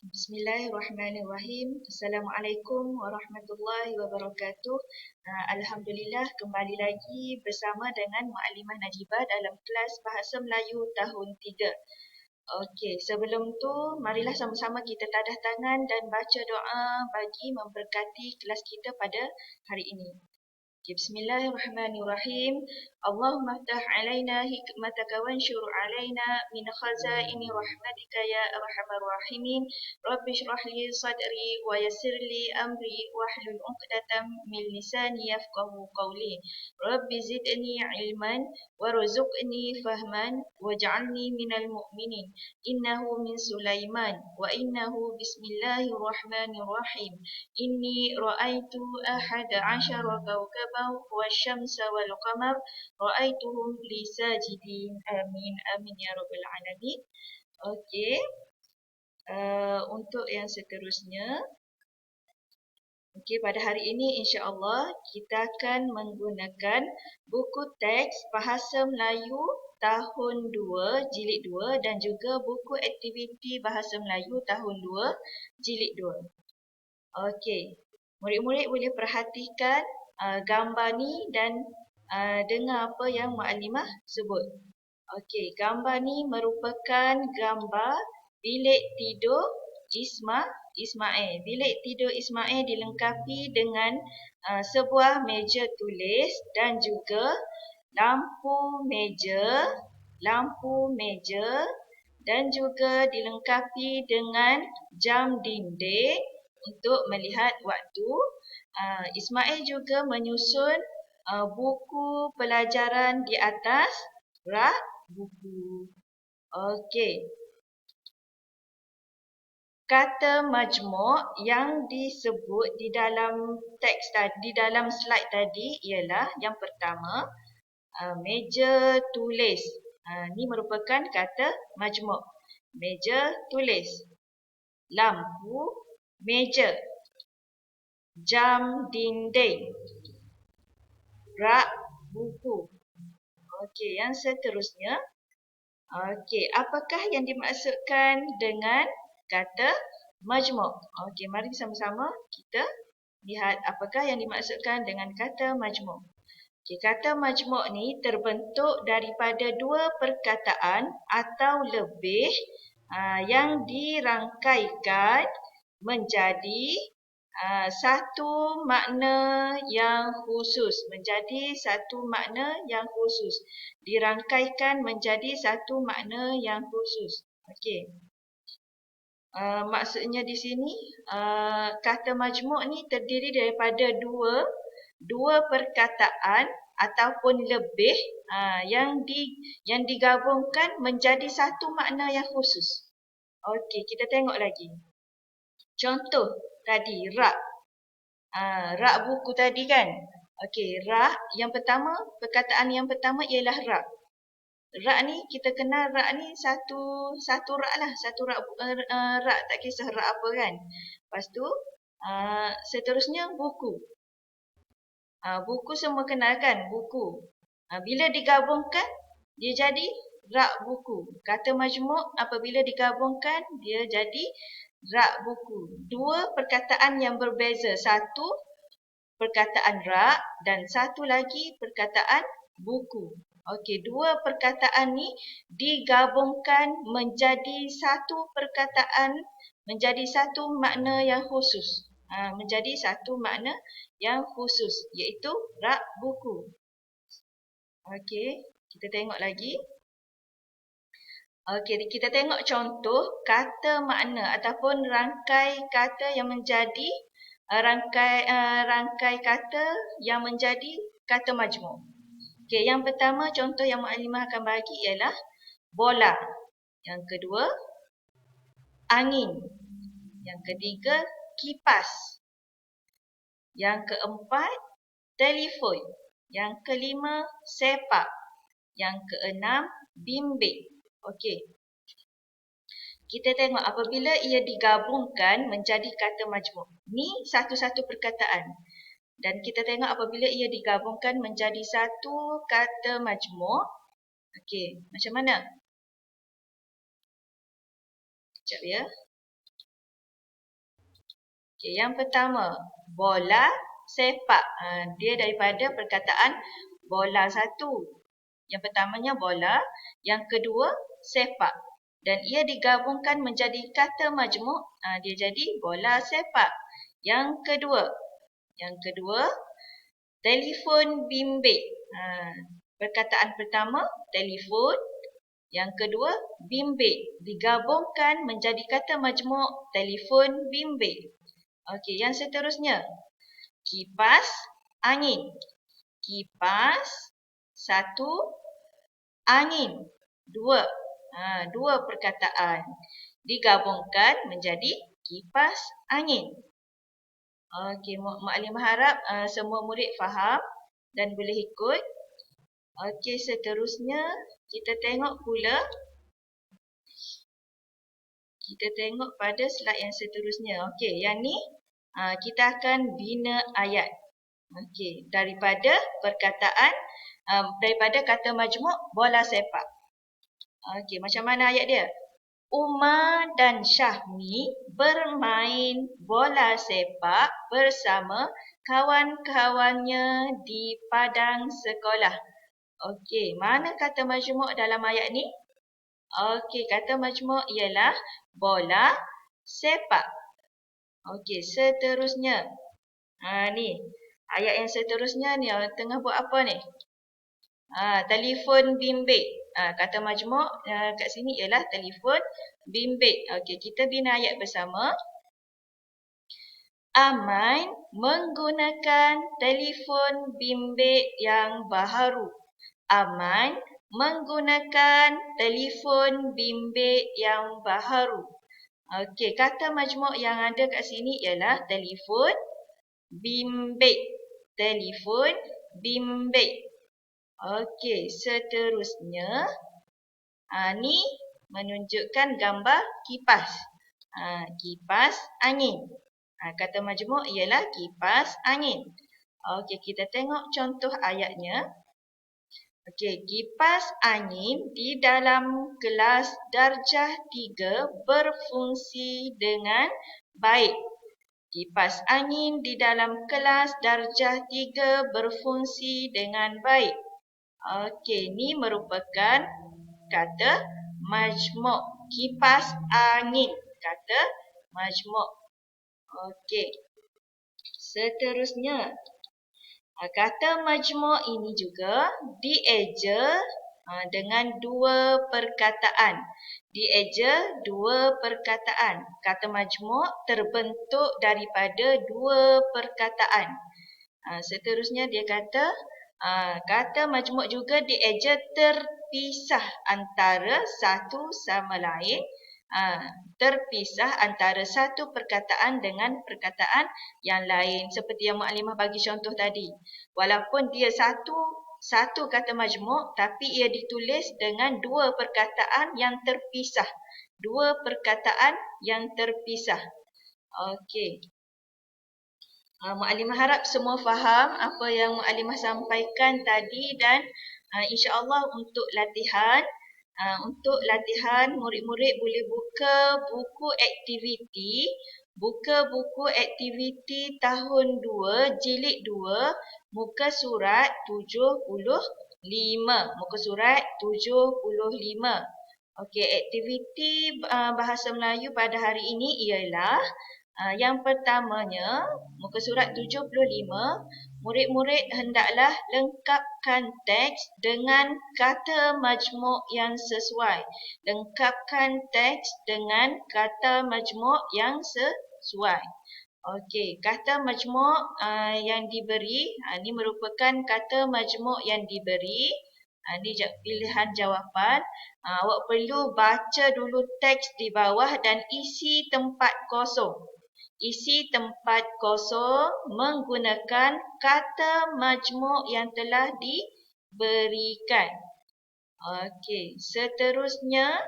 Bismillahirrahmanirrahim. Assalamualaikum warahmatullahi wabarakatuh. Alhamdulillah kembali lagi bersama dengan Mukadimah Najibah dalam kelas Bahasa Melayu tahun 3. Okey, sebelum tu marilah sama-sama kita tadah tangan dan baca doa bagi memberkati kelas kita pada hari ini. Bismillahirrahmanirrahim. Allahumma ftah alaina hikmataka wanshur alaina min khazaini rahmatika ya arhamar rahimin. Rabbi shrah li sadri wa yassir li amri wahlul 'uqdatam min lisani yafqahu qawli. Rabbi zidni ilman warzuqni fahman waj'alni minal mu'minin. Innahu min Sulaiman wa innahu bismillahirrahmanirrahim. Inni ra'aitu ahada 'asyara kawkaban wasyamsa wal qamar ra'aituhum li sajidin. Amin amin ya rabbal alamin. Okey. Untuk yang seterusnya, okey, pada hari ini insya-Allah kita akan menggunakan buku teks Bahasa Melayu tahun 2 jilid 2 dan juga buku aktiviti Bahasa Melayu tahun 2 jilid 2. Okey. Murid-murid boleh perhatikan gambar ni dan dengar apa yang Mukadimah sebut. Okey, gambar ni merupakan gambar bilik tidur Ismail. Bilik tidur Ismail dilengkapi dengan sebuah meja tulis dan juga lampu meja dan juga dilengkapi dengan jam dinding untuk melihat waktu. Ismail juga menyusun buku pelajaran di atas rak buku. Okey. Kata majmuk yang disebut di dalam teks tadi, di dalam slide tadi ialah yang pertama, meja tulis. Ini merupakan kata majmuk. Meja tulis. Lampu meja. Jam dinding. Rak buku. Okey, yang seterusnya. Okey, apakah yang dimaksudkan dengan kata majmuk? Okey, mari sama-sama kita lihat apakah yang dimaksudkan dengan kata majmuk. Okey, kata majmuk ni terbentuk daripada dua perkataan atau lebih yang dirangkaikan menjadi satu makna yang khusus. Menjadi satu makna yang khusus. Dirangkaikan menjadi satu makna yang khusus. Okey. Maksudnya di sini kata majmuk ni terdiri daripada dua perkataan ataupun lebih yang digabungkan menjadi satu makna yang khusus. Okey, kita tengok lagi. Contoh tadi rak. Rak buku tadi kan. Okey, rak yang pertama, perkataan yang pertama ialah rak. Rak ni kita kenal rak ni satu rak lah, satu rak rak tak kisah rak apa kan. Lepas tu seterusnya buku. Buku semua kenal kan, buku. Bila digabungkan dia jadi rak buku. Kata majmuk apabila digabungkan dia jadi rak buku. Dua perkataan yang berbeza. Satu perkataan rak dan satu lagi perkataan buku. Okey, dua perkataan ni digabungkan menjadi satu perkataan, menjadi satu makna yang khusus. Menjadi satu makna yang khusus iaitu rak buku. Okey, kita tengok lagi. Okey, kita tengok contoh kata makna ataupun rangkai kata yang menjadi rangkai kata yang menjadi kata majmuk. Okey, yang pertama contoh yang Mukadimah akan bagi ialah bola. Yang kedua, angin. Yang ketiga, kipas. Yang keempat, telefon. Yang kelima, sepak. Yang keenam, bimbit. Okey. Kita tengok apabila ia digabungkan menjadi kata majmuk. Ni satu-satu perkataan. Dan kita tengok apabila ia digabungkan menjadi satu kata majmuk. Okey, macam mana? Sekejap ya. Okey, yang pertama, bola sepak. Dia daripada perkataan bola satu. Yang pertamanya bola, yang kedua sepak. Dan ia digabungkan menjadi kata majmuk, dia jadi bola sepak. Yang kedua, telefon bimbit. Perkataan pertama, telefon. Yang kedua, bimbit. Digabungkan menjadi kata majmuk, telefon bimbit. Okey, yang seterusnya, kipas angin. Kipas, satu, angin, dua. Dua perkataan digabungkan menjadi kipas angin. Okey, Maklimah harap semua murid faham dan boleh ikut. Okey, seterusnya kita tengok pula. Kita tengok pada slide yang seterusnya. Okey, yang ni kita akan bina ayat. Okey, daripada perkataan, daripada kata majmuk bola sepak. Okey, macam mana ayat dia? Umar dan Syahmi bermain bola sepak bersama kawan-kawannya di padang sekolah. Okey, mana kata majmuk dalam ayat ni? Okey, kata majmuk ialah bola sepak. Okey, seterusnya. Ni, ayat yang seterusnya ni, tengah buat apa ni? Telefon bimbit. Kata majmuk kat sini ialah telefon bimbit. Okey, kita bina ayat bersama. Aman menggunakan telefon bimbit yang baharu. Aman menggunakan telefon bimbit yang baharu. Okey, kata majmuk yang ada kat sini ialah telefon bimbit. Telefon bimbit. Okey, seterusnya. Ni menunjukkan gambar kipas. Kipas angin. Kata majmuk ialah kipas angin. Okey, kita tengok contoh ayatnya. Okey, kipas angin di dalam kelas darjah 3 berfungsi dengan baik. Kipas angin di dalam kelas darjah 3 berfungsi dengan baik. Okey, ni merupakan kata majmuk. Kipas angin. Kata majmuk. Okey. Seterusnya. Kata majmuk ini juga dieja dengan dua perkataan. Dieja dua perkataan. Kata majmuk terbentuk daripada dua perkataan. Seterusnya dia kata, kata majmuk juga dieja terpisah antara satu sama lain. Terpisah antara satu perkataan dengan perkataan yang lain. Seperti yang Maklimah bagi contoh tadi. Walaupun dia satu kata majmuk, tapi ia ditulis dengan dua perkataan yang terpisah. Dua perkataan yang terpisah. Okey. Maklimah harap semua faham apa yang Maklimah sampaikan tadi dan insya-Allah untuk latihan. Murid-murid boleh buka buku aktiviti. Buka buku aktiviti tahun 2, jilid 2, muka surat 75. Muka surat 75. Okey, aktiviti bahasa Melayu pada hari ini ialah yang pertamanya, muka surat 75, murid-murid hendaklah lengkapkan teks dengan kata majmuk yang sesuai. Lengkapkan teks dengan kata majmuk yang sesuai. Okey, kata majmuk yang diberi, ini merupakan kata majmuk yang diberi. Ini pilihan jawapan. Awak perlu baca dulu teks di bawah dan isi tempat kosong. Isi tempat kosong menggunakan kata majmuk yang telah diberikan. Okey, seterusnya,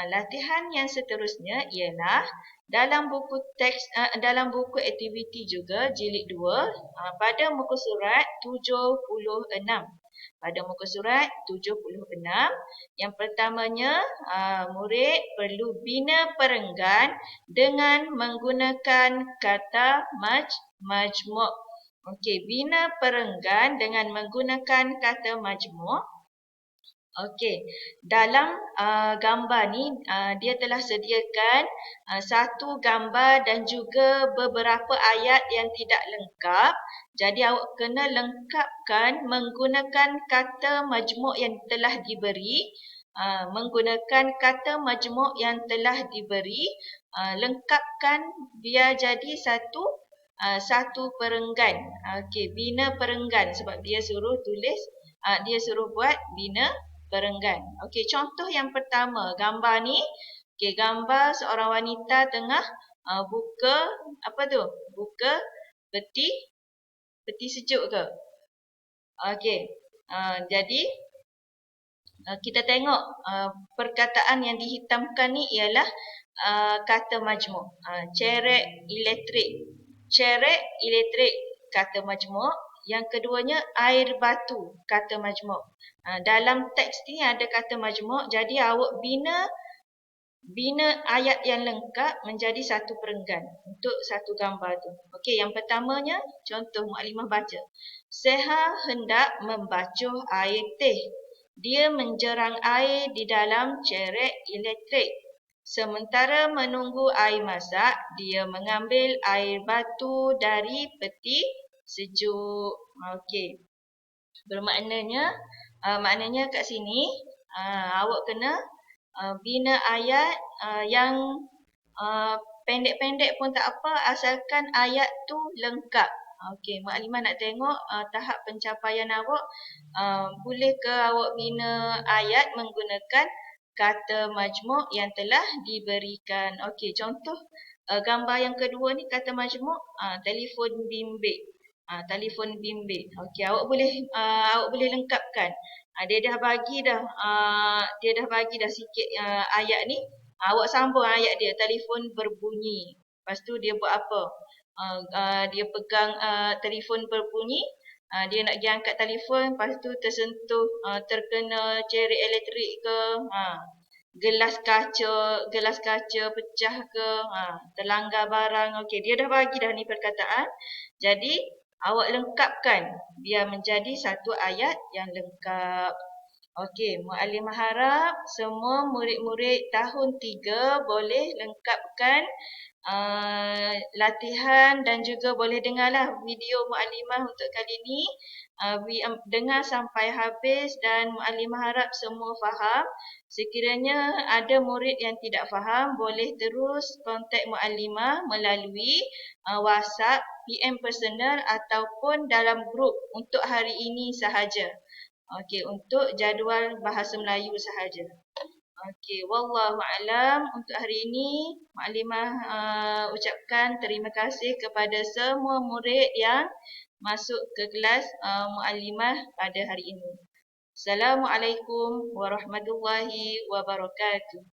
latihan yang seterusnya ialah dalam buku teks, dalam buku aktiviti juga jilid 2, pada muka surat 76. Pada muka surat 76. Yang pertamanya, murid perlu bina perenggan dengan menggunakan kata majmuk. Okey, bina perenggan dengan menggunakan kata majmuk. Okey, dalam gambar ni dia telah sediakan satu gambar dan juga beberapa ayat yang tidak lengkap. Jadi awak kena lengkapkan menggunakan kata majmuk yang telah diberi. Menggunakan kata majmuk yang telah diberi, lengkapkan biar jadi satu perenggan. Okey, bina perenggan sebab dia suruh tulis, dia suruh buat bina perenggan. Okey, contoh yang pertama, gambar ni, okey, gambar seorang wanita tengah buka apa tu? Buka peti sejuk ke? Okey. Jadi kita tengok perkataan yang dihitamkan ni ialah kata majmuk. Cerek elektrik. Cerek elektrik kata majmuk. Yang keduanya air batu kata majmuk. Dalam teks ni ada kata majmuk, jadi awak bina ayat yang lengkap menjadi satu perenggan untuk satu gambar tu. Okey, yang pertamanya contoh mukadimah baca. Seha hendak membasuh air teh. Dia menjerang air di dalam cerek elektrik. Sementara menunggu air masak, dia mengambil air batu dari peti sejuk. Okey. Bermaknanya, maknanya kat sini awak kena bina ayat yang pendek-pendek pun tak apa asalkan ayat tu lengkap. Okey, Maklimah nak tengok tahap pencapaian awak. Boleh ke awak bina ayat menggunakan kata majmuk yang telah diberikan. Okey, contoh gambar yang kedua ni kata majmuk, telefon bimbit. Telefon bimbit. Okey, awak boleh lengkapkan. Dia dah bagi dah sikit ayat ni. Awak sambung ayat dia, telefon berbunyi. Lepas tu dia buat apa? Dia pegang telefon berbunyi. Dia nak pergi angkat telefon, lepas tu tersentuh, terkena cerek elektrik ke, gelas kaca pecah ke, terlanggar barang. Okey, dia dah bagi dah ni perkataan. Jadi awak lengkapkan biar menjadi satu ayat yang lengkap. Okey, Mukadimah harap semua murid-murid tahun 3 boleh lengkapkan latihan dan juga boleh dengarlah video Mukadimah untuk kali ini. Dengar sampai habis dan Mukadimah harap semua faham. Sekiranya ada murid yang tidak faham, boleh terus kontak Mukadimah melalui WhatsApp, PM personal ataupun dalam grup untuk hari ini sahaja. Okey, untuk jadual bahasa Melayu sahaja. Okey, wallahu a'lam. Untuk hari ini, Mukadimah ucapkan terima kasih kepada semua murid yang masuk ke kelas Mukadimah pada hari ini. Assalamualaikum warahmatullahi wabarakatuh.